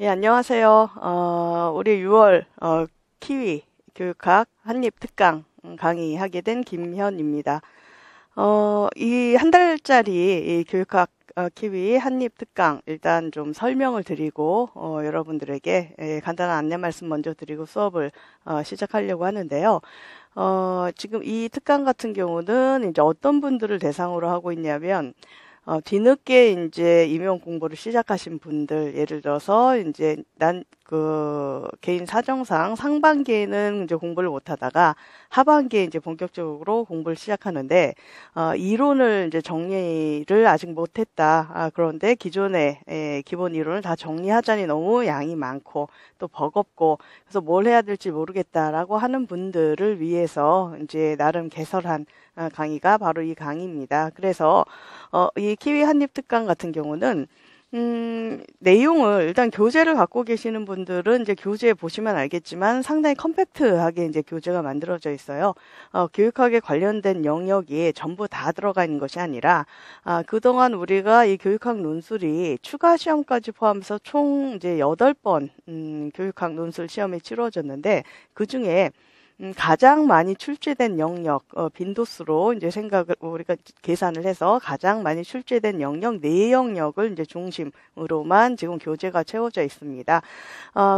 예, 안녕하세요. 우리 6월 키위 교육학 한입 특강 강의하게 된 김현입니다. 이 한 달짜리 이 교육학 키위 한입 특강 일단 좀 설명을 드리고 여러분들에게 간단한 안내 말씀 먼저 드리고 수업을 시작하려고 하는데요. 지금 이 특강 같은 경우는 이제 어떤 분들을 대상으로 하고 있냐면 뒤늦게 이제 임용 공부를 시작하신 분들, 예를 들어서 이제 개인 사정상 상반기에는 이제 공부를 못 하다가 하반기에 이제 본격적으로 공부를 시작하는데, 이론을 이제 정리를 아직 못 했다. 그런데 기존의 기본 이론을 다 정리하자니 너무 양이 많고 또 버겁고 그래서 뭘 해야 될지 모르겠다라고 하는 분들을 위해서 이제 나름 개설한 강의가 바로 이 강의입니다. 그래서 이 키위 한입 특강 같은 경우는 내용을 일단 교재를 갖고 계시는 분들은 이제 교재 보시면 알겠지만 상당히 컴팩트하게 이제 교재가 만들어져 있어요. 교육학에 관련된 영역이 전부 다 들어가 있는 것이 아니라 그동안 우리가 이 교육학 논술이 추가 시험까지 포함해서 총 이제 8번 교육학 논술 시험이 치러졌는데 그 중에 가장 많이 출제된 영역, 빈도수로 이제 우리가 계산을 해서 가장 많이 출제된 영역, 네 영역을 이제 중심으로만 지금 교재가 채워져 있습니다.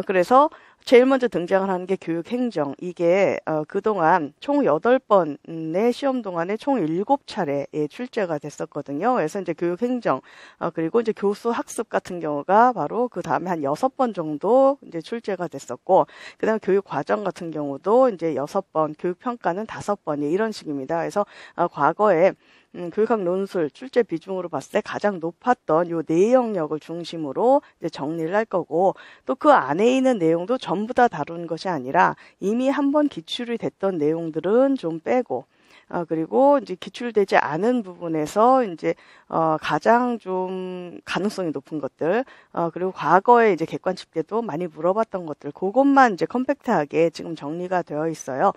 그래서 제일 먼저 등장을 하는 게 교육행정. 이게 그동안 총 8번의 시험 동안에 총 7차례 출제가 됐었거든요. 그래서 이제 교육행정 그리고 이제 교수 학습 같은 경우가 바로 그 다음에 한 6번 정도 이제 출제가 됐었고, 그다음에 교육과정 같은 경우도 이제 6번, 교육평가는 5번이 이런 식입니다. 그래서 과거에 교육학 논술 출제 비중으로 봤을 때 가장 높았던 요 네 영역을 중심으로 이제 정리를 할 거고, 또 그 안에 있는 내용도 전부 다 다루는 것이 아니라 이미 한번 기출이 됐던 내용들은 좀 빼고, 그리고 이제 기출되지 않은 부분에서 이제 가장 좀 가능성이 높은 것들, 그리고 과거에 이제 객관식 때도 많이 물어봤던 것들, 그것만 이제 컴팩트하게 지금 정리가 되어 있어요.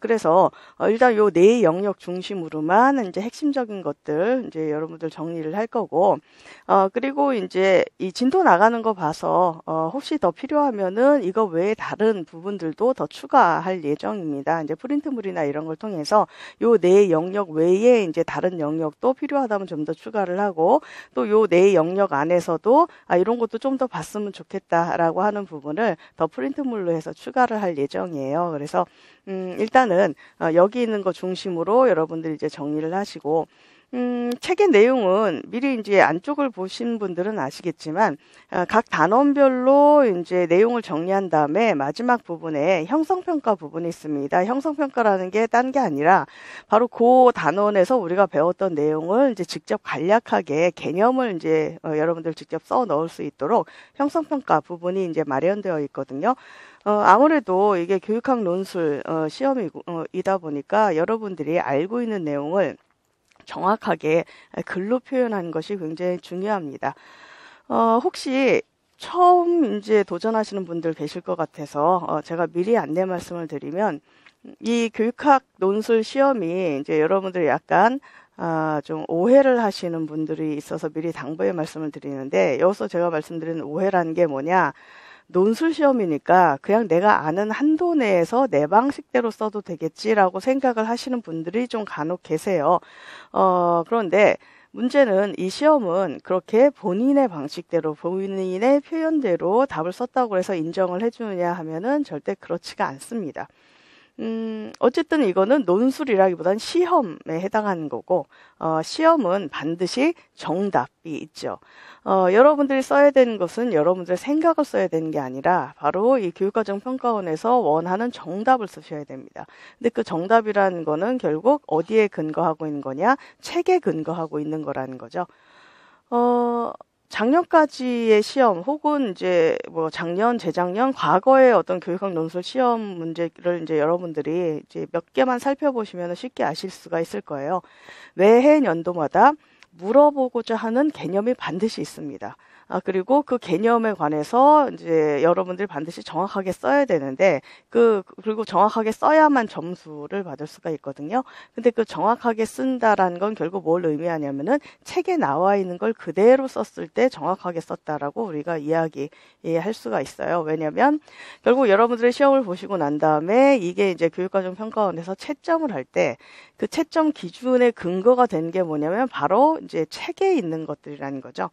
그래서 일단 요 네 영역 중심으로만 이제 핵심적인 것들 이제 여러분들 정리를 할 거고, 그리고 이제 이 진도 나가는 거 봐서 혹시 더 필요하면은 이거 외에 다른 부분들도 더 추가할 예정입니다. 이제 프린트물이나 이런 걸 통해서 요 네 영역 외에 이제 다른 영역도 필요하다면 좀 더 추가를 하고, 또 요 네 영역 안에서도 이런 것도 좀 더 봤으면 좋겠다라고 하는 부분을 더 프린트물로 해서 추가를 할 예정이에요. 그래서 일단은 여기 있는 거 중심으로 여러분들이 이제 정리를 하시고, 책의 내용은 미리 이제 안쪽을 보신 분들은 아시겠지만, 각 단원별로 이제 내용을 정리한 다음에 마지막 부분에 형성평가 부분이 있습니다. 형성평가라는 게 딴 게 아니라 바로 그 단원에서 우리가 배웠던 내용을 이제 직접 간략하게 개념을 이제 여러분들 직접 써 넣을 수 있도록 형성평가 부분이 이제 마련되어 있거든요. 아무래도 이게 교육학 논술 시험이다 보니까 여러분들이 알고 있는 내용을 정확하게 글로 표현하는 것이 굉장히 중요합니다. 혹시 처음 이제 도전하시는 분들 계실 것 같아서 제가 미리 안내 말씀을 드리면, 이 교육학 논술 시험이 이제 여러분들이 약간 좀 오해를 하시는 분들이 있어서 미리 당부의 말씀을 드리는데, 여기서 제가 말씀드리는 오해라는 게 뭐냐, 논술 시험이니까 그냥 내가 아는 한도 내에서 내 방식대로 써도 되겠지라고 생각을 하시는 분들이 좀 간혹 계세요. 그런데 문제는 이 시험은 그렇게 본인의 방식대로 본인의 표현대로 답을 썼다고 해서 인정을 해주느냐 하면은 절대 그렇지가 않습니다. 어쨌든 이거는 논술이라기보다는 시험에 해당하는 거고, 시험은 반드시 정답이 있죠. 여러분들이 써야 되는 것은 여러분들의 생각을 써야 되는 게 아니라 바로 이 교육과정 평가원에서 원하는 정답을 쓰셔야 됩니다. 근데 그 정답이라는 거는 결국 어디에 근거하고 있는 거냐? 책에 근거하고 있는 거라는 거죠. 작년까지의 시험 혹은 이제 뭐 작년, 재작년, 과거의 어떤 교육학 논술 시험 문제를 이제 여러분들이 이제 몇 개만 살펴보시면 쉽게 아실 수가 있을 거예요. 매해 연도마다 물어보고자 하는 개념이 반드시 있습니다. 그리고 그 개념에 관해서 이제 여러분들이 반드시 정확하게 써야 되는데, 그리고 정확하게 써야만 점수를 받을 수가 있거든요. 근데 그 정확하게 쓴다라는 건 결국 뭘 의미하냐면은 책에 나와 있는 걸 그대로 썼을 때 정확하게 썼다라고 우리가 이야기할 수가 있어요. 왜냐면 결국 여러분들의 시험을 보시고 난 다음에 이게 이제 교육과정평가원에서 채점을 할 때 그 채점 기준의 근거가 되는 게 뭐냐면 바로 이제 책에 있는 것들이라는 거죠.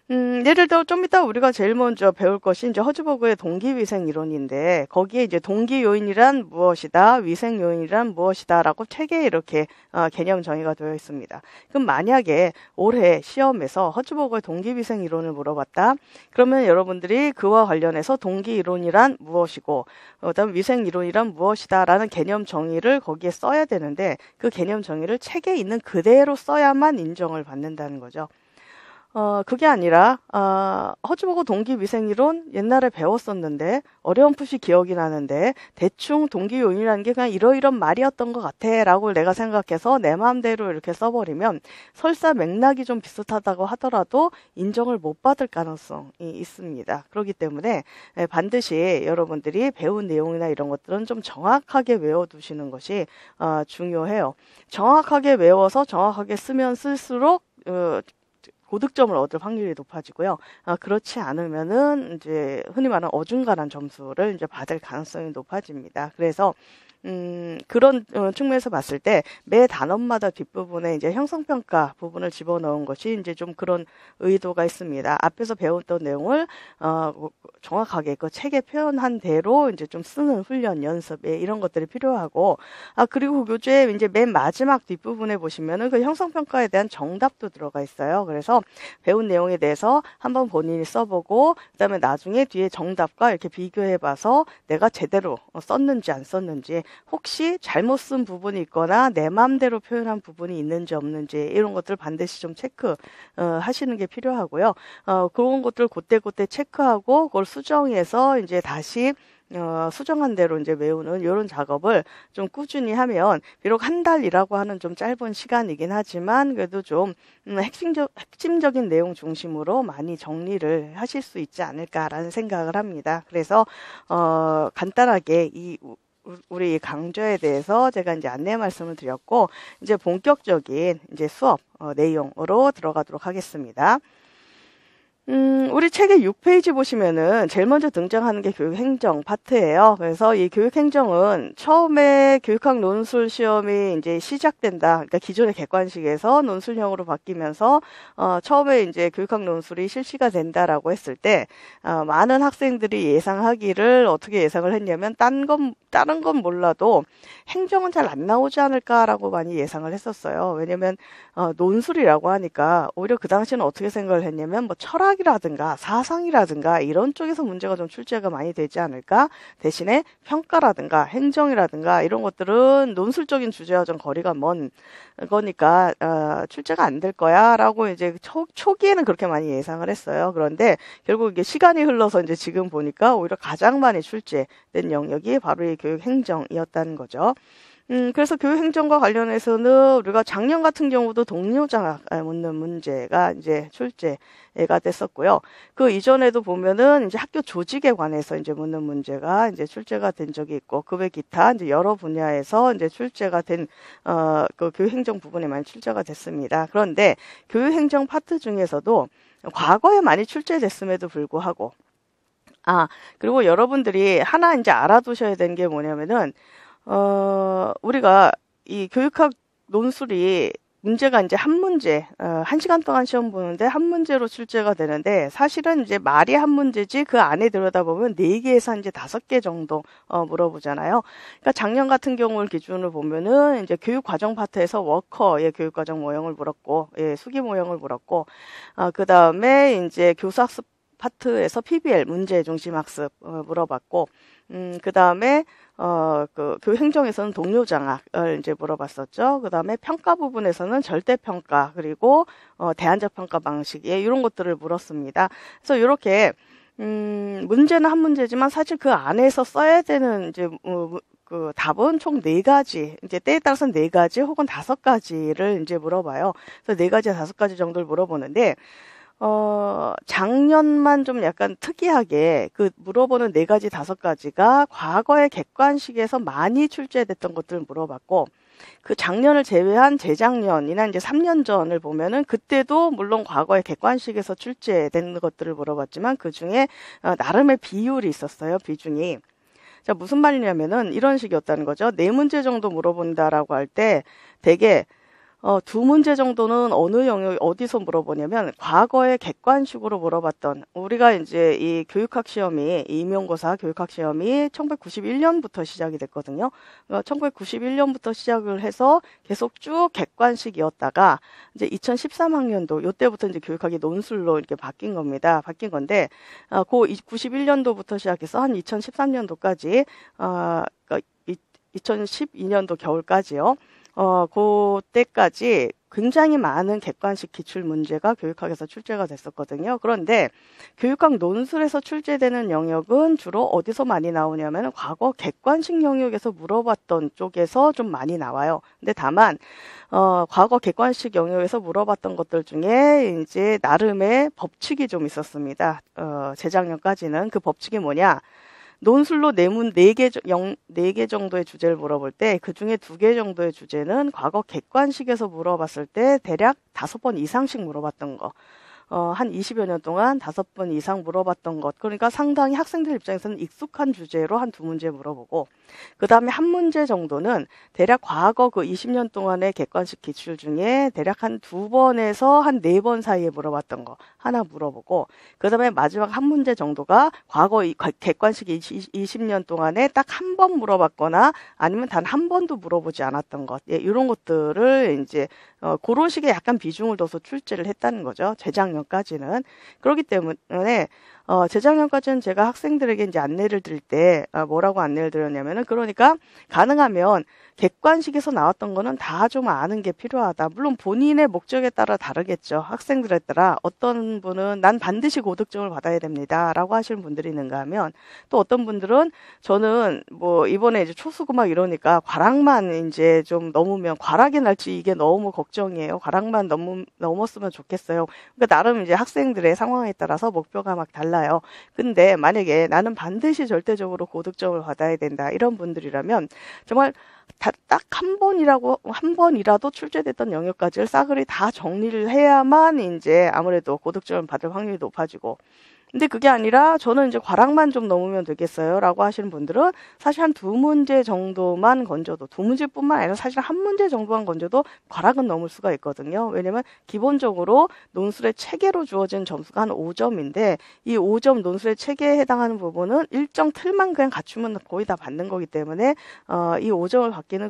예를 들어 좀 이따 우리가 제일 먼저 배울 것이 이제 허즈버그의 동기위생 이론인데, 거기에 이제 동기 요인이란 무엇이다, 위생 요인이란 무엇이다라고 책에 이렇게 개념 정의가 되어 있습니다. 그럼 만약에 올해 시험에서 허즈버그의 동기위생 이론을 물어봤다. 그러면 여러분들이 그와 관련해서 동기 이론이란 무엇이고, 그다음 위생 이론이란 무엇이다라는 개념 정의를 거기에 써야 되는데, 그 개념 정의를 책에 있는 그대로 써야만 인정을 받는다는 거죠. 그게 아니라, 허즈버그 동기위생이론 옛날에 배웠었는데, 어렴풋이 기억이 나는데, 대충 동기요인이라는 게 그냥 이러이런 말이었던 것 같아, 라고 내가 생각해서 내 마음대로 이렇게 써버리면, 설사 맥락이 좀 비슷하다고 하더라도 인정을 못 받을 가능성이 있습니다. 그렇기 때문에 반드시 여러분들이 배운 내용이나 이런 것들은 좀 정확하게 외워두시는 것이 중요해요. 정확하게 외워서 정확하게 쓰면 쓸수록, 고득점을 얻을 확률이 높아지고요. 그렇지 않으면은 이제 흔히 말하는 어중간한 점수를 이제 받을 가능성이 높아집니다. 그래서 그런 측면에서 봤을 때 매 단원마다 뒷부분에 이제 형성평가 부분을 집어넣은 것이 이제 좀 그런 의도가 있습니다. 앞에서 배웠던 내용을 정확하게 그 책에 표현한 대로 이제 좀 쓰는 훈련, 연습, 이런 것들이 필요하고, 그리고 교재 이제 맨 마지막 뒷부분에 보시면은 그 형성평가에 대한 정답도 들어가 있어요. 그래서 배운 내용에 대해서 한번 본인이 써보고, 그다음에 나중에 뒤에 정답과 이렇게 비교해봐서 내가 제대로 썼는지 안 썼는지, 혹시 잘못 쓴 부분이 있거나 내 마음대로 표현한 부분이 있는지 없는지, 이런 것들 반드시 좀 체크 하시는 게 필요하고요. 그런 것들 그때그때 체크하고 그걸 수정해서 이제 다시 수정한 대로 이제 외우는 이런 작업을 좀 꾸준히 하면, 비록 한 달이라고 하는 좀 짧은 시간이긴 하지만 그래도 좀 핵심적인 내용 중심으로 많이 정리를 하실 수 있지 않을까라는 생각을 합니다. 그래서 간단하게 우리 강좌에 대해서 제가 이제 안내 말씀을 드렸고, 이제 본격적인 이제 수업 내용으로 들어가도록 하겠습니다. 우리 책의 6페이지 보시면은 제일 먼저 등장하는 게 교육행정 파트예요. 그래서 이 교육행정은 처음에 교육학 논술 시험이 이제 시작된다. 그러니까 기존의 객관식에서 논술형으로 바뀌면서 처음에 이제 교육학 논술이 실시가 된다라고 했을 때 많은 학생들이 예상하기를 어떻게 예상을 했냐면, 다른 건 몰라도 행정은 잘 안 나오지 않을까라고 많이 예상을 했었어요. 왜냐면 논술이라고 하니까 오히려 그 당시에는 어떻게 생각을 했냐면, 뭐 철학이라든가 사상이라든가 이런 쪽에서 문제가 좀 출제가 많이 되지 않을까? 대신에 평가라든가 행정이라든가 이런 것들은 논술적인 주제와 좀 거리가 먼 거니까 출제가 안 될 거야라고 이제 초기에는 그렇게 많이 예상을 했어요. 그런데 결국 이게 시간이 흘러서 이제 지금 보니까 오히려 가장 많이 출제된 영역이 바로 이 교육행정이었다는 거죠. 그래서 교육행정과 관련해서는 우리가 작년 같은 경우도 동료장학 묻는 문제가 이제 출제가 됐었고요. 그 이전에도 보면은 이제 학교 조직에 관해서 이제 묻는 문제가 이제 출제가 된 적이 있고, 그 외 기타 이제 여러 분야에서 이제 출제가 된 그 교육행정 부분에 많이 출제가 됐습니다. 그런데 교육행정 파트 중에서도 과거에 많이 출제됐음에도 불구하고, 그리고 여러분들이 하나 이제 알아두셔야 되는 게 뭐냐면은, 우리가 이 교육학 논술이 문제가 이제 한 문제, 1시간 동안 시험 보는데 한 문제로 출제가 되는데, 사실은 이제 말이 한 문제지 그 안에 들여다보면 4개에서 이제 5개 정도 물어보잖아요. 그러니까 작년 같은 경우를 기준으로 보면은 이제 교육과정 파트에서 워커의 교육과정 모형을 물었고, 수기 모형을 물었고, 그 다음에 이제 교사학습 파트에서 PBL 문제 중심 학습 물어봤고, 그 다음에 그 교육행정에서는 동료장학을 이제 물어봤었죠. 그 다음에 평가 부분에서는 절대평가, 그리고 대안적 평가 방식, 이런 것들을 물었습니다. 그래서 이렇게 문제는 한 문제지만 사실 그 안에서 써야 되는 이제 그 답은 총 4가지, 이제 때에 따라서는 4가지 혹은 5가지를 이제 물어봐요. 그래서 4가지, 5가지 정도를 물어보는데, 작년만 좀 약간 특이하게 그 물어보는 4가지, 5가지가 과거의 객관식에서 많이 출제됐던 것들을 물어봤고, 그 작년을 제외한 재작년이나 이제 3년 전을 보면은 그때도 물론 과거의 객관식에서 출제된 것들을 물어봤지만 그 중에 나름의 비율이 있었어요. 비중이. 자, 무슨 말이냐면은 이런 식이었다는 거죠. 4문제 정도 물어본다라고 할 때 되게 2문제 정도는 어느 영역, 어디서 물어보냐면, 과거의 객관식으로 물어봤던, 우리가 이제 이 교육학 시험이, 이 임용고사 교육학 시험이 1991년부터 시작이 됐거든요. 1991년부터 시작을 해서 계속 쭉 객관식이었다가, 이제 2013학년도, 요때부터 이제 교육학이 논술로 이렇게 바뀐 겁니다. 바뀐 건데, 그 91년도부터 시작해서 한 2013년도까지, 2012년도 겨울까지요. 그때까지 굉장히 많은 객관식 기출 문제가 교육학에서 출제가 됐었거든요. 그런데 교육학 논술에서 출제되는 영역은 주로 어디서 많이 나오냐면 과거 객관식 영역에서 물어봤던 쪽에서 좀 많이 나와요. 근데 다만 과거 객관식 영역에서 물어봤던 것들 중에 이제 나름의 법칙이 좀 있었습니다. 재작년까지는 그 법칙이 뭐냐? 논술로 내문 4개 정도의 주제를 물어볼 때 그 중에 2개 정도의 주제는 과거 객관식에서 물어봤을 때 대략 5번 이상씩 물어봤던 거. 한 20여 년 동안 5번 이상 물어봤던 것. 그러니까 상당히 학생들 입장에서는 익숙한 주제로 한 2문제 물어보고, 그 다음에 한 문제 정도는 대략 과거 그 20년 동안의 객관식 기출 중에 대략 한 2번에서 한 4번 사이에 물어봤던 거 하나 물어보고, 그 다음에 마지막 한 문제 정도가 과거 객관식 20년 동안에 딱 한 번 물어봤거나 아니면 단 한 번도 물어보지 않았던 것. 예, 이런 것들을 이제 그런 식의 약간 비중을 둬서 출제를 했다는 거죠. 재작년까지는. 그렇기 때문에 재작년까지는 제가 학생들에게 이제 안내를 드릴 때 뭐라고 안내를 드렸냐면은, 그러니까 가능하면 객관식에서 나왔던 거는 다 좀 아는 게 필요하다. 물론 본인의 목적에 따라 다르겠죠. 학생들에 따라 어떤 분은 난 반드시 고득점을 받아야 됩니다 라고 하시는 분들이 있는가 하면, 또 어떤 분들은 저는 뭐 이번에 이제 초수고 막 이러니까 과락만 이제 좀 넘으면, 과락이 날지 이게 너무 걱정이에요. 과락만 넘었으면 좋겠어요. 그러니까 나름 이제 학생들의 상황에 따라서 목표가 막 달라요. 근데 만약에 나는 반드시 절대적으로 고득점을 받아야 된다, 이런 분들이라면 정말 딱 한 번이라도 출제됐던 영역까지를 싸그리 다 정리를 해야만 이제 아무래도 고득점을 받을 확률이 높아지고, 근데 그게 아니라 저는 이제 과락만 좀 넘으면 되겠어요 라고 하시는 분들은 사실 한 2문제 정도만 건져도, 2문제뿐만 아니라 사실 한 문제 정도만 건져도 과락은 넘을 수가 있거든요. 왜냐면 기본적으로 논술의 체계로 주어진 점수가 한 5점인데 이 5점 논술의 체계에 해당하는 부분은 일정 틀만 그냥 갖추면 거의 다 받는 거기 때문에 이 5점을 받기는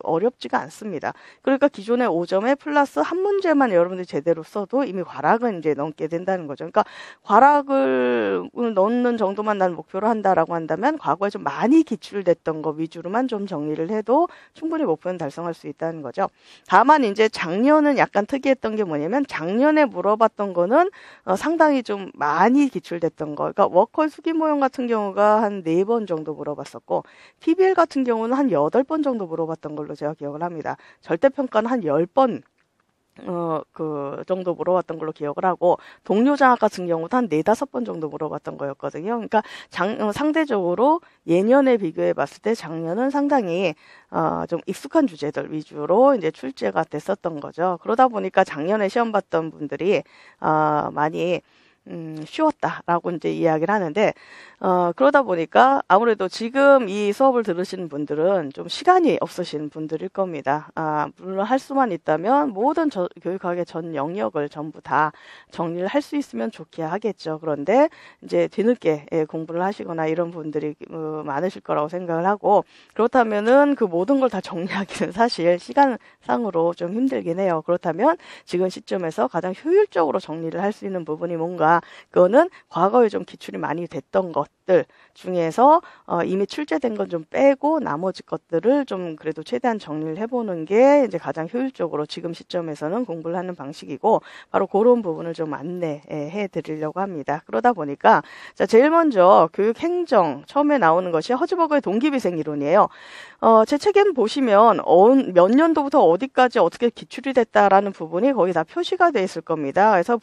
어렵지가 않습니다. 그러니까 기존의 5점에 플러스 한 문제만 여러분들이 제대로 써도 이미 과락은 이제 넘게 된다는 거죠. 그러니까 과락을 넣는 정도만 난 목표로 한다라고 한다면 과거에 좀 많이 기출됐던 거 위주로만 좀 정리를 해도 충분히 목표는 달성할 수 있다는 거죠. 다만 이제 작년은 약간 특이했던 게 뭐냐면, 작년에 물어봤던 거는 상당히 좀 많이 기출됐던 거. 그러니까 워컬 수기 모형 같은 경우가 한 4번 정도 물어봤었고, PBL 같은 경우는 한 8번 정도 물어봤던 걸로 제가 기억을 합니다. 절대평가는 한 10번 그 정도 물어봤던 걸로 기억을 하고, 동료장학 같은 경우도 한 4-5번 정도 물어봤던 거였거든요. 그러니까 상대적으로 예년에 비교해 봤을 때 작년은 상당히 좀 익숙한 주제들 위주로 이제 출제가 됐었던 거죠. 그러다 보니까 작년에 시험 봤던 분들이 많이 쉬웠다라고 이제 이야기를 하는데, 그러다 보니까 아무래도 지금 이 수업을 들으시는 분들은 좀 시간이 없으신 분들일 겁니다. 물론 할 수만 있다면 모든 교육학의 전 영역을 전부 다 정리를 할 수 있으면 좋게 하겠죠. 그런데 이제 뒤늦게 공부를 하시거나 이런 분들이 많으실 거라고 생각을 하고, 그렇다면은 그 모든 걸 다 정리하기는 사실 시간상으로 좀 힘들긴 해요. 그렇다면 지금 시점에서 가장 효율적으로 정리를 할 수 있는 부분이 뭔가, 그거는 과거에 좀 기출이 많이 됐던 것, 것들 중에서 이미 출제된 건 좀 빼고 나머지 것들을 좀 그래도 최대한 정리를 해보는 게 이제 가장 효율적으로 지금 시점에서는 공부를 하는 방식이고, 바로 그런 부분을 좀 안내해 드리려고 합니다. 그러다 보니까 자, 제일 먼저 교육행정 처음에 나오는 것이 허즈버그의 동기위생 이론이에요. 제 책에 보시면 몇 년도부터 어디까지 어떻게 기출이 됐다라는 부분이 거의 다 표시가 돼 있을 겁니다. 그래서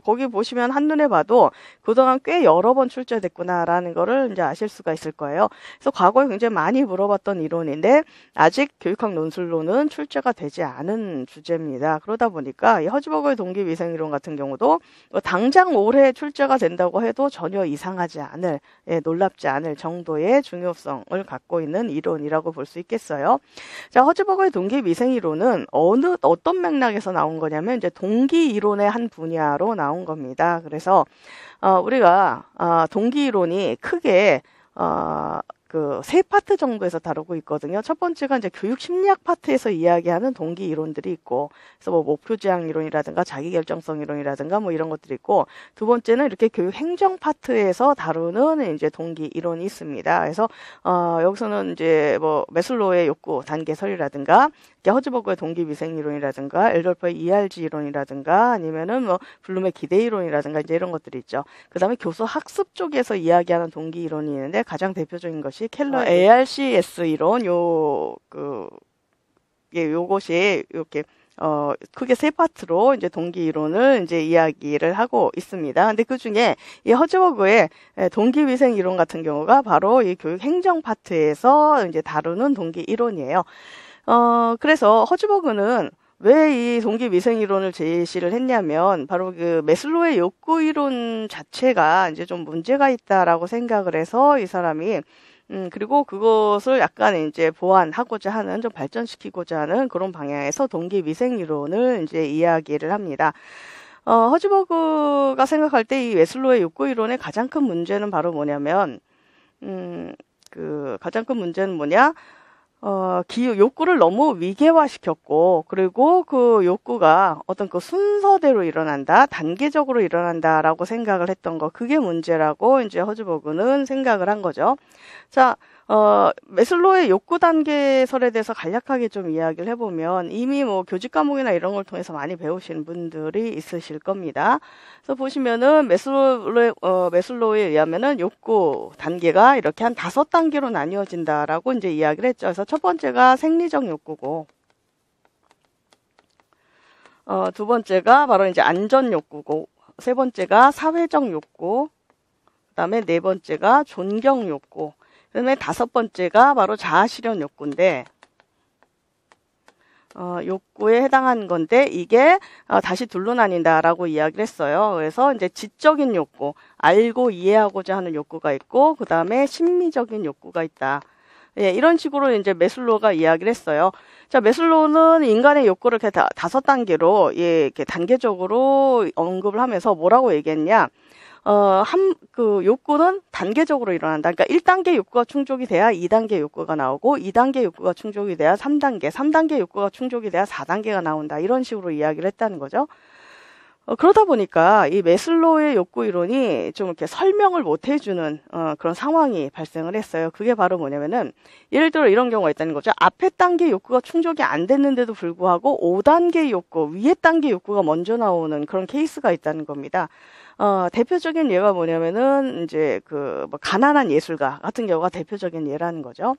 거기 보시면 한눈에 봐도 그동안 꽤 여러 번 출제됐구나라는 거를 이제 아실 수가 있을 거예요. 그래서 과거에 굉장히 많이 물어봤던 이론인데 아직 교육학 논술로는 출제가 되지 않은 주제입니다. 그러다 보니까 이 허즈버그의 동기위생 이론 같은 경우도 당장 올해 출제가 된다고 해도 전혀 이상하지 않을, 놀랍지 않을 정도의 중요성을 갖고 있는 이론이라고 볼 수 있겠어요. 자, 허즈버그의 동기위생 이론은 어떤 맥락에서 나온 거냐면 이제 동기 이론의 한 분야로 나온 겁니다. 그래서 우리가 동기 이론이 크게 그 세 파트 정도에서 다루고 있거든요. 첫 번째가 이제 교육 심리학 파트에서 이야기하는 동기 이론들이 있고, 그래서 뭐 목표 지향 이론이라든가 자기결정성 이론이라든가 뭐 이런 것들이 있고, 두 번째는 이렇게 교육 행정 파트에서 다루는 이제 동기 이론이 있습니다. 그래서 여기서는 이제 뭐 매슬로우의 욕구 단계설이라든가 허즈버그의 동기위생 이론이라든가 엘돌퍼의 ERG 이론이라든가 아니면은 뭐 블룸의 기대 이론이라든가 이제 이런 것들이 있죠. 그다음에 교수 학습 쪽에서 이야기하는 동기 이론이 있는데 가장 대표적인 것이 켈러의 ARCS 이론 요것이 이렇게 크게 세 파트로 이제 동기 이론을 이제 이야기를 하고 있습니다. 근데 그 중에 이 허즈버그의 동기위생 이론 같은 경우가 바로 이 교육 행정 파트에서 이제 다루는 동기 이론이에요. 그래서 허즈버그는 왜 이 동기위생 이론을 제시를 했냐면 바로 그 매슬로우의 욕구 이론 자체가 이제 좀 문제가 있다라고 생각을 해서 이 사람이 그리고 그것을 약간 이제 보완하고자 하는, 좀 발전시키고자 하는 그런 방향에서 동기위생 이론을 이제 이야기를 합니다. 허즈버그가 생각할 때 이 매슬로우의 욕구 이론의 가장 큰 문제는 바로 뭐냐면, 가장 큰 문제는 뭐냐? 욕구를 너무 위계화시켰고, 그리고 그 욕구가 어떤 그 순서대로 일어난다, 단계적으로 일어난다라고 생각을 했던 거, 그게 문제라고 이제 허즈버그는 생각을 한 거죠. 자, 매슬로우의 욕구 단계설에 대해서 간략하게 좀 이야기를 해보면 이미 뭐 교직 과목이나 이런 걸 통해서 많이 배우신 분들이 있으실 겁니다. 그래서 보시면은 매슬로우에 의하면은 욕구 단계가 이렇게 한 5단계로 나뉘어진다라고 이제 이야기를 했죠. 그래서 첫 번째가 생리적 욕구고, 두 번째가 바로 이제 안전 욕구고, 세 번째가 사회적 욕구, 그다음에 네 번째가 존경 욕구, 그다음에 다섯 번째가 바로 자아실현 욕구인데, 욕구에 해당하는 건데 이게 다시 둘로 나뉜다라고 이야기를 했어요. 그래서 이제 지적인 욕구, 알고 이해하고자 하는 욕구가 있고, 그다음에 심미적인 욕구가 있다. 예, 이런 식으로 이제 매슬로우가 이야기를 했어요. 자, 매슬로우는 인간의 욕구를 이렇게 5단계로, 이렇게 단계적으로 언급을 하면서 뭐라고 얘기했냐? 욕구는 단계적으로 일어난다. 그러니까 1단계 욕구가 충족이 돼야 2단계 욕구가 나오고, 2단계 욕구가 충족이 돼야 3단계, 3단계 욕구가 충족이 돼야 4단계가 나온다. 이런 식으로 이야기를 했다는 거죠. 그러다 보니까 이 매슬로우의 욕구 이론이 좀 이렇게 설명을 못 해주는 그런 상황이 발생을 했어요. 그게 바로 뭐냐면은, 예를 들어 이런 경우가 있다는 거죠. 앞에 단계 욕구가 충족이 안 됐는데도 불구하고 5단계 욕구, 위에 단계 욕구가 먼저 나오는 그런 케이스가 있다는 겁니다. 대표적인 예가 뭐냐면은 이제 뭐 가난한 예술가 같은 경우가 대표적인 예라는 거죠.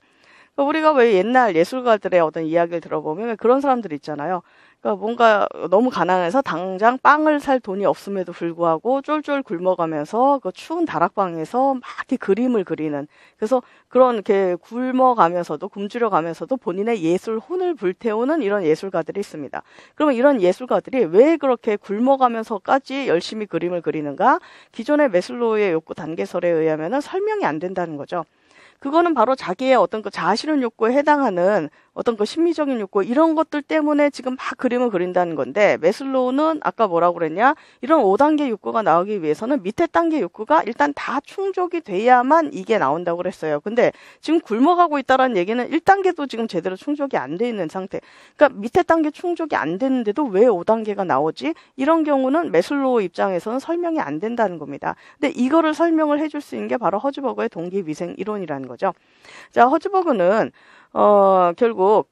우리가 왜 옛날 예술가들의 어떤 이야기를 들어보면 왜 그런 사람들 있잖아요. 그러니까 뭔가 너무 가난해서 당장 빵을 살 돈이 없음에도 불구하고 쫄쫄 굶어가면서 그 추운 다락방에서 막 이렇게 그림을 그리는, 그래서 그런 이렇게 굶주려 가면서도 본인의 예술 혼을 불태우는 이런 예술가들이 있습니다. 그러면 이런 예술가들이 왜 그렇게 굶어가면서까지 열심히 그림을 그리는가? 기존의 매슬로우의 욕구 단계설에 의하면은 설명이 안 된다는 거죠. 그거는 바로 자기의 어떤 그 자아실현 욕구에 해당하는 어떤 그 심리적인 욕구 이런 것들 때문에 지금 막 그림을 그린다는 건데 매슬로우는 아까 뭐라고 그랬냐? 이런 5단계 욕구가 나오기 위해서는 밑에 단계 욕구가 일단 다 충족이 돼야만 이게 나온다고 그랬어요. 근데 지금 굶어가고 있다라는 얘기는 1단계도 지금 제대로 충족이 안 돼 있는 상태. 그러니까 밑에 단계 충족이 안 됐는데도 왜 5단계가 나오지? 이런 경우는 매슬로우 입장에서는 설명이 안 된다는 겁니다. 근데 이거를 설명을 해줄 수 있는 게 바로 허즈버그의 동기위생 이론이라는 거죠. 자, 허즈버그는 결국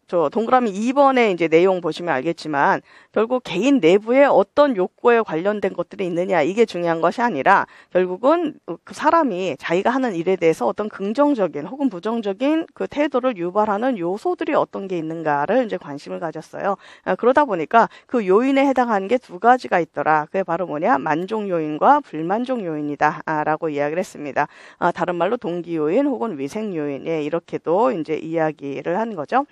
저 동그라미 2번에 이제 내용 보시면 알겠지만 결국 개인 내부에 어떤 욕구에 관련된 것들이 있느냐 이게 중요한 것이 아니라 결국은 그 사람이 자기가 하는 일에 대해서 어떤 긍정적인 혹은 부정적인 그 태도를 유발하는 요소들이 어떤 게 있는가를 이제 관심을 가졌어요. 그러다 보니까 그 요인에 해당하는 게 두 가지가 있더라. 그게 바로 뭐냐? 만족 요인과 불만족 요인이다. 라고 이야기를 했습니다. 다른 말로 동기 요인 혹은 위생 요인. 예, 이렇게도 이제 이야기를 한 거죠.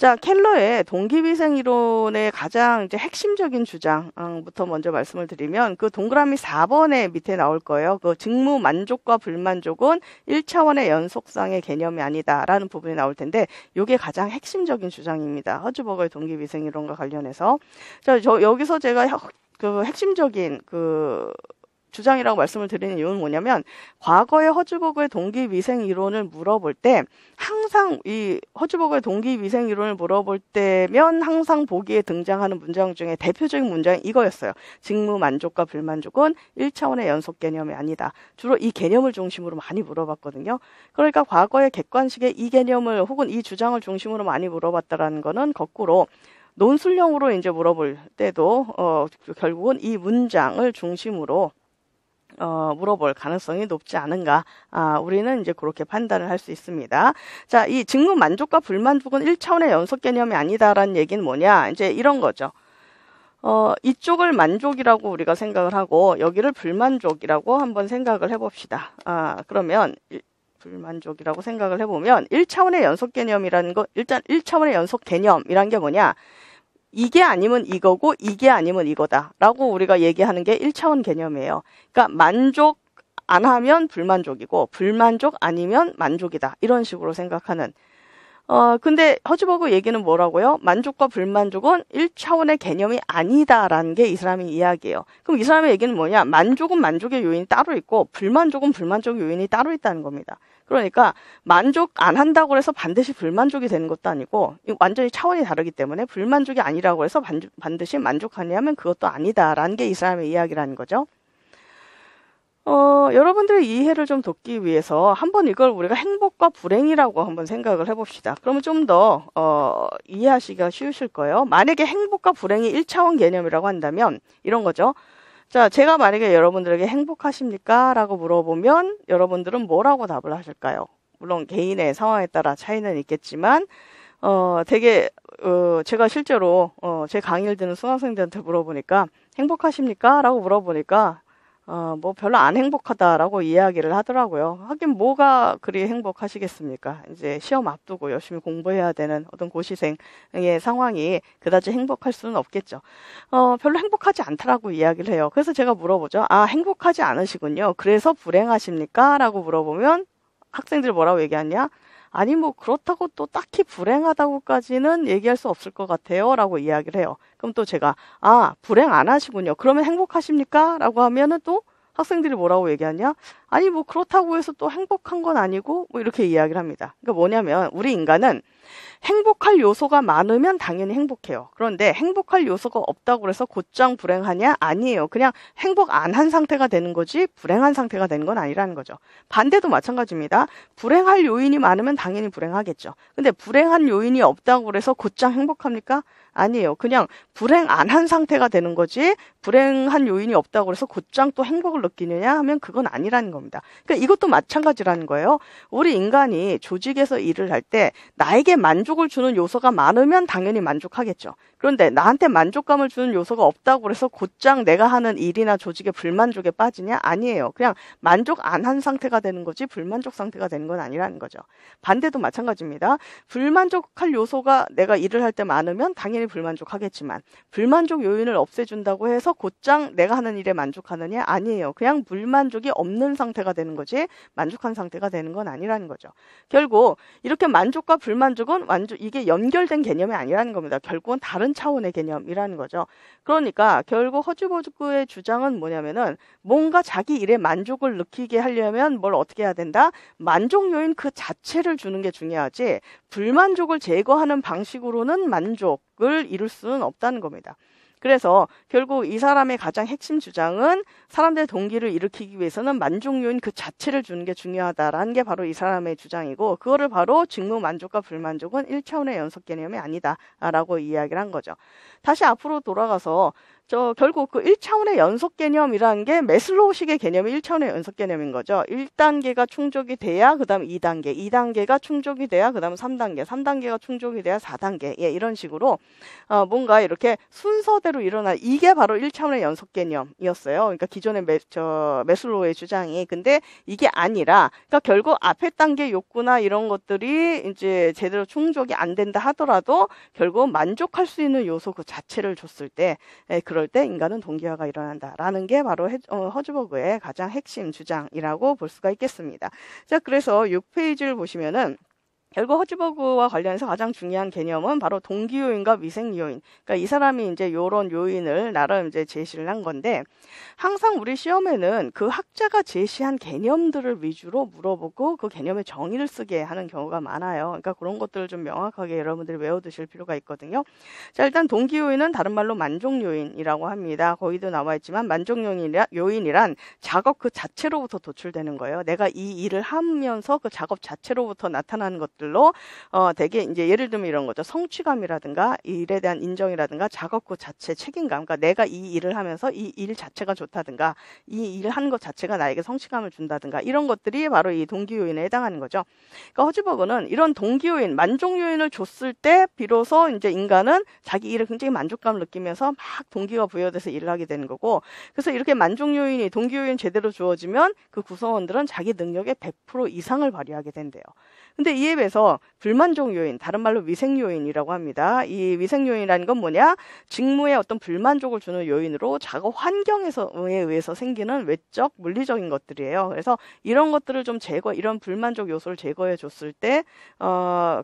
자, 켈러의 동기위생 이론의 가장 이제 핵심적인 주장부터 먼저 말씀을 드리면 그 동그라미 4번에 밑에 나올 거예요. 그 직무 만족과 불만족은 1차원의 연속상의 개념이 아니다라는 부분이 나올 텐데 이게 가장 핵심적인 주장입니다. 허즈버거의 동기위생 이론과 관련해서. 자, 여기서 제가 그 핵심적인 주장이라고 말씀을 드리는 이유는 뭐냐면 과거의 허즈버그의 동기위생 이론을 물어볼 때 항상 이 허즈버그의 동기위생 이론을 물어볼 때면 항상 보기에 등장하는 문장 중에 대표적인 문장이 이거였어요. 직무 만족과 불만족은 1차원의 연속 개념이 아니다. 주로 이 개념을 중심으로 많이 물어봤거든요. 그러니까 과거의 객관식의 이 개념을 혹은 이 주장을 중심으로 많이 물어봤다라는 거는 거꾸로 논술형으로 이제 물어볼 때도 결국은 이 문장을 중심으로 물어볼 가능성이 높지 않은가. 우리는 이제 그렇게 판단을 할 수 있습니다. 자, 이 직무 만족과 불만족은 1차원의 연속 개념이 아니다라는 얘기는 뭐냐? 이제 이런 거죠. 이쪽을 만족이라고 우리가 생각을 하고 여기를 불만족이라고 한번 생각을 해봅시다. 그러면 불만족이라고 생각을 해보면 1차원의 연속 개념이라는 거 일단 1차원의 연속 개념이란 게 뭐냐? 이게 아니면 이거고 이게 아니면 이거다 라고 우리가 얘기하는 게 1차원 개념이에요. 그러니까 만족 안 하면 불만족이고 불만족 아니면 만족이다. 이런 식으로 생각하는. 근데 허즈버그 얘기는 뭐라고요? 만족과 불만족은 1차원의 개념이 아니다라는 게 이 사람의 이야기예요. 그럼 이 사람의 얘기는 뭐냐? 만족은 만족의 요인이 따로 있고 불만족은 불만족의 요인이 따로 있다는 겁니다. 그러니까 만족 안 한다고 해서 반드시 불만족이 되는 것도 아니고 완전히 차원이 다르기 때문에 불만족이 아니라고 해서 반드시 만족하냐면 그것도 아니다라는 게 이 사람의 이야기라는 거죠. 여러분들의 이해를 좀 돕기 위해서 한번 이걸 우리가 행복과 불행이라고 한번 생각을 해봅시다. 그러면 좀 더 이해하시기가 쉬우실 거예요. 만약에 행복과 불행이 1차원 개념이라고 한다면 이런 거죠. 자, 제가 만약에 여러분들에게 행복하십니까? 라고 물어보면 여러분들은 뭐라고 답을 하실까요? 물론 개인의 상황에 따라 차이는 있겠지만 되게 제가 실제로 제 강의를 듣는 수강생들한테 물어보니까 행복하십니까? 라고 물어보니까 뭐 별로 안 행복하다라고 이야기를 하더라고요. 하긴 뭐가 그리 행복하시겠습니까? 이제 시험 앞두고 열심히 공부해야 되는 어떤 고시생의 상황이 그다지 행복할 수는 없겠죠. 별로 행복하지 않다라고 이야기를 해요. 그래서 제가 물어보죠. 행복하지 않으시군요. 그래서 불행하십니까? 라고 물어보면 학생들이 뭐라고 얘기하냐? 아니 뭐 그렇다고 또 딱히 불행하다고까지는 얘기할 수 없을 것 같아요 라고 이야기를 해요. 그럼 또 제가 불행 안 하시군요. 그러면 행복하십니까? 라고 하면은 또 학생들이 뭐라고 얘기하냐? 아니 뭐 그렇다고 해서 또 행복한 건 아니고 뭐 이렇게 이야기를 합니다. 그러니까 뭐냐면 우리 인간은 행복할 요소가 많으면 당연히 행복해요. 그런데 행복할 요소가 없다고 해서 곧장 불행하냐? 아니에요. 그냥 행복 안 한 상태가 되는 거지 불행한 상태가 되는 건 아니라는 거죠. 반대도 마찬가지입니다. 불행할 요인이 많으면 당연히 불행하겠죠. 근데 불행한 요인이 없다고 해서 곧장 행복합니까? 아니에요. 그냥 불행 안 한 상태가 되는 거지 불행한 요인이 없다고 해서 곧장 또 행복을 느끼느냐 하면 그건 아니라는 겁니다. 그러니까 이것도 마찬가지라는 거예요. 우리 인간이 조직에서 일을 할 때 나에게 만족을 주는 요소가 많으면 당연히 만족하겠죠. 그런데 나한테 만족감을 주는 요소가 없다고 그래서 곧장 내가 하는 일이나 조직의 불만족에 빠지냐? 아니에요. 그냥 만족 안 한 상태가 되는 거지 불만족 상태가 되는 건 아니라는 거죠. 반대도 마찬가지입니다. 불만족할 요소가 내가 일을 할 때 많으면 당연히 불만족하겠지만 불만족 요인을 없애준다고 해서 곧장 내가 하는 일에 만족하느냐? 아니에요. 그냥 불만족이 없는 상태가 되는 거지 만족한 상태가 되는 건 아니라는 거죠. 결국 이렇게 만족과 불만족은 이게 연결된 개념이 아니라는 겁니다. 결국은 다른 차원의 개념이라는 거죠. 그러니까 결국 허즈버그의 주장은 뭐냐면은 뭔가 자기 일에 만족을 느끼게 하려면 뭘 어떻게 해야 된다? 만족 요인 그 자체를 주는 게 중요하지 불만족을 제거하는 방식으로는 만족을 이룰 수는 없다는 겁니다. 그래서 결국 이 사람의 가장 핵심 주장은 사람들의 동기를 일으키기 위해서는 만족 요인 그 자체를 주는 게 중요하다라는 게 바로 이 사람의 주장이고 그거를 바로 직무 만족과 불만족은 1차원의 연속 개념이 아니다라고 이야기를 한 거죠. 다시 앞으로 돌아가서 결국 그 1차원의 연속 개념이라는 게 매슬로우식의 개념이 1차원의 연속 개념인 거죠. 1단계가 충족이 돼야 그 다음 2단계, 2단계가 충족이 돼야 그 다음 3단계, 3단계가 충족이 돼야 4단계 예, 이런 식으로 뭔가 이렇게 순서대로 일어나 이게 바로 1차원의 연속 개념이었어요. 그러니까 기존의 매슬로우의 주장이 근데 이게 아니라 그러니까 결국 앞에 단계 욕구나 이런 것들이 이제 제대로 충족이 안 된다 하더라도 결국 만족할 수 있는 요소 그 자체를 줬을 때 그럴 때 인간은 동기화가 일어난다라는 게 바로 허즈버그의 가장 핵심 주장이라고 볼 수가 있겠습니다. 자, 그래서 6페이지를 보시면은 결국 허즈버그와 관련해서 가장 중요한 개념은 바로 동기 요인과 위생 요인. 그러니까 이 사람이 이제 요런 요인을 나름 이제 제시를 한 건데 항상 우리 시험에는 그 학자가 제시한 개념들을 위주로 물어보고 그 개념의 정의를 쓰게 하는 경우가 많아요. 그러니까 그런 것들을 좀 명확하게 여러분들이 외워두실 필요가 있거든요. 자, 일단 동기 요인은 다른 말로 만족 요인이라고 합니다. 거기도 나와 있지만 만족 요인이란 작업 그 자체로부터 도출되는 거예요. 내가 이 일을 하면서 그 작업 자체로부터 나타나는 것 들로 되게 이제 예를 들면 이런 거죠. 성취감이라든가 일에 대한 인정이라든가 작업구 자체 책임감. 그러니까 내가 이 일을 하면서 이 일 자체가 좋다든가 이 일을 하는 것 자체가 나에게 성취감을 준다든가 이런 것들이 바로 이 동기 요인에 해당하는 거죠. 그러니까 허즈버그는 이런 동기 요인, 만족 요인을 줬을 때 비로소 이제 인간은 자기 일에 굉장히 만족감을 느끼면서 막 동기가 부여돼서 일을 하게 되는 거고 그래서 이렇게 만족 요인이 동기 요인 제대로 주어지면 그 구성원들은 자기 능력의 100% 이상을 발휘하게 된대요. 근데 이에 비해서 불만족 요인, 다른 말로 위생 요인이라고 합니다. 이 위생 요인이라는 건 뭐냐? 직무에 어떤 불만족을 주는 요인으로 작업 환경에 의해서 생기는 외적, 물리적인 것들이에요. 그래서 이런 것들을 좀 이런 불만족 요소를 제거해 줬을 때,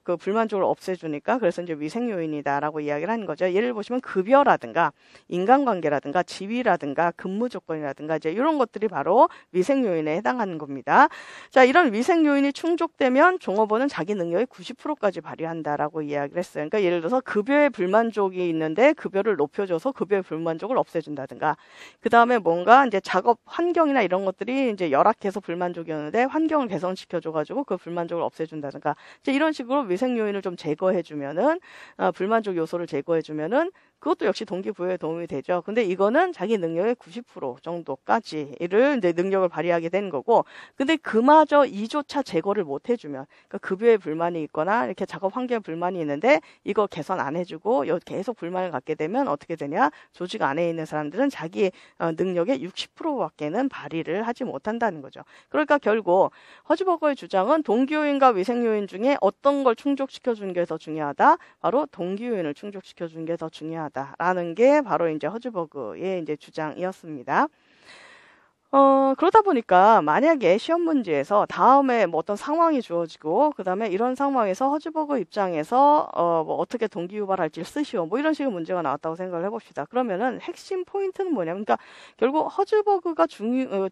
그 불만족을 없애주니까 그래서 이제 위생 요인이다라고 이야기를 하는 거죠. 예를 보시면 급여라든가 인간관계라든가 지위라든가 근무 조건이라든가 이제 이런 것들이 바로 위생 요인에 해당하는 겁니다. 자, 이런 위생 요인이 충족되면 종업원은 자기 능력의 90%까지 발휘한다라고 이야기를 했어요. 그러니까 예를 들어서 급여에 불만족이 있는데 급여를 높여줘서 급여의 불만족을 없애준다든가 그 다음에 뭔가 이제 작업 환경이나 이런 것들이 이제 열악해서 불만족이었는데 환경을 개선시켜줘가지고 그 불만족을 없애준다든가 이제 이런 식으로 위생 요인을 좀 제거해주면은 불만족 요소를 제거해주면은 그것도 역시 동기부여에 도움이 되죠. 근데 이거는 자기 능력의 90% 정도까지를 이제 능력을 발휘하게 되는 거고, 근데 그마저 이조차 제거를 못 해주면, 그러니까 급여에 불만이 있거나 이렇게 작업 환경에 불만이 있는데 이거 개선 안 해주고 계속 불만을 갖게 되면 어떻게 되냐? 조직 안에 있는 사람들은 자기 능력의 60%밖에는 발휘를 하지 못한다는 거죠. 그러니까 결국 허즈버거의 주장은 동기요인과 위생요인 중에 어떤 걸 충족시켜주는 게 더 중요하다? 바로 동기요인을 충족시켜주는 게 더 중요하다라는 게 바로 이제 허즈버그의 이제 주장이었습니다. 그러다 보니까 만약에 시험 문제에서 다음에 뭐 어떤 상황이 주어지고 그다음에 이런 상황에서 허즈버그 입장에서 뭐 어떻게 동기 유발할지를 쓰시오 뭐 이런 식의 문제가 나왔다고 생각을 해봅시다. 그러면은 핵심 포인트는 뭐냐면 그러니까 결국 허즈버그가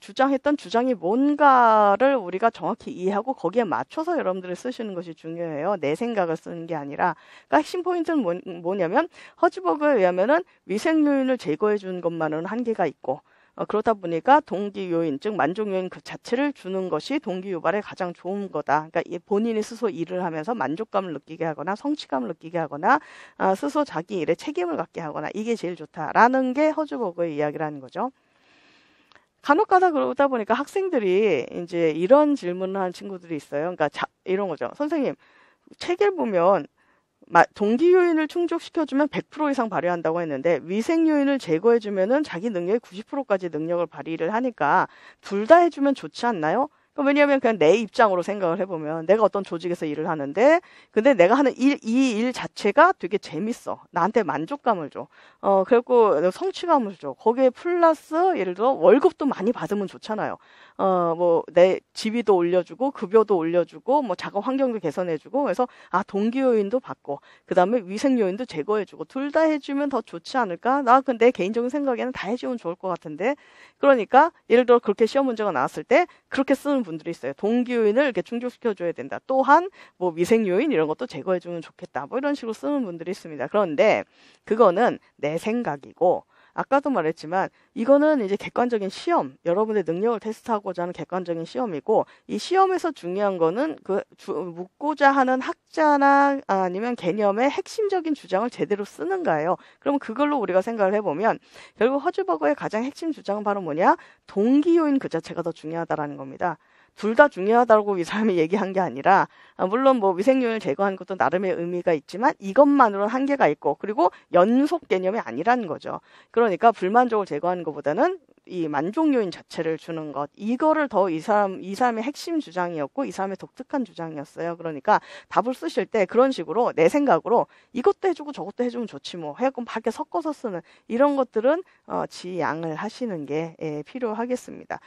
주장했던 주장이 뭔가를 우리가 정확히 이해하고 거기에 맞춰서 여러분들이 쓰시는 것이 중요해요. 내 생각을 쓰는 게 아니라. 그러니까 핵심 포인트는 뭐냐면 허즈버그에 의하면은 위생 요인을 제거해 준 것만은 한계가 있고 그러다 보니까 동기 요인, 즉 만족 요인 그 자체를 주는 것이 동기 유발에 가장 좋은 거다. 그러니까 본인이 스스로 일을 하면서 만족감을 느끼게 하거나 성취감을 느끼게 하거나 스스로 자기 일에 책임을 갖게 하거나 이게 제일 좋다라는 게 허즈버그의 이야기라는 거죠. 간혹가다 그러다 보니까 학생들이 이제 이런 질문을 하는 친구들이 있어요. 그러니까 이런 거죠. 선생님, 책을 보면 동기 요인을 충족시켜주면 100% 이상 발휘한다고 했는데 위생 요인을 제거해주면은 자기 능력의 90%까지 능력을 발휘를 하니까 둘 다 해주면 좋지 않나요? 왜냐하면 그냥 내 입장으로 생각을 해보면 내가 어떤 조직에서 일을 하는데 근데 내가 하는 이 일 자체가 되게 재밌어. 나한테 만족감을 줘. 그리고 성취감을 줘. 거기에 플러스 예를 들어 월급도 많이 받으면 좋잖아요. 내 지위도 올려주고 급여도 올려주고 뭐 작업 환경도 개선해주고 그래서 동기 요인도 받고 그다음에 위생 요인도 제거해주고 둘 다 해주면 더 좋지 않을까? 나 근데 개인적인 생각에는 다 해주면 좋을 것 같은데 그러니까 예를 들어 그렇게 시험 문제가 나왔을 때 그렇게 쓰는 분들이 있어요. 동기 요인을 이렇게 충족시켜줘야 된다. 또한 뭐 위생 요인 이런 것도 제거해주면 좋겠다. 뭐 이런 식으로 쓰는 분들이 있습니다. 그런데 그거는 내 생각이고 아까도 말했지만 이거는 이제 객관적인 시험, 여러분의 능력을 테스트하고자 하는 객관적인 시험이고 이 시험에서 중요한 거는 묻고자 하는 학자나 아니면 개념의 핵심적인 주장을 제대로 쓰는가예요. 그러면 그걸로 우리가 생각을 해보면 결국 허즈버거의 가장 핵심 주장은 바로 뭐냐? 동기 요인 그 자체가 더 중요하다라는 겁니다. 둘 다 중요하다고 이 사람이 얘기한 게 아니라 물론 뭐 위생요인을 제거하는 것도 나름의 의미가 있지만 이것만으로는 한계가 있고 그리고 연속 개념이 아니라는 거죠. 그러니까 불만족을 제거하는 것보다는 이 만족 요인 자체를 주는 것 이거를 더 이 사람의 핵심 주장이었고 이 사람의 독특한 주장이었어요. 그러니까 답을 쓰실 때 그런 식으로 내 생각으로 이것도 해주고 저것도 해주면 좋지 뭐 해갖고 밖에 섞어서 쓰는 이런 것들은 지양을 하시는 게 필요하겠습니다.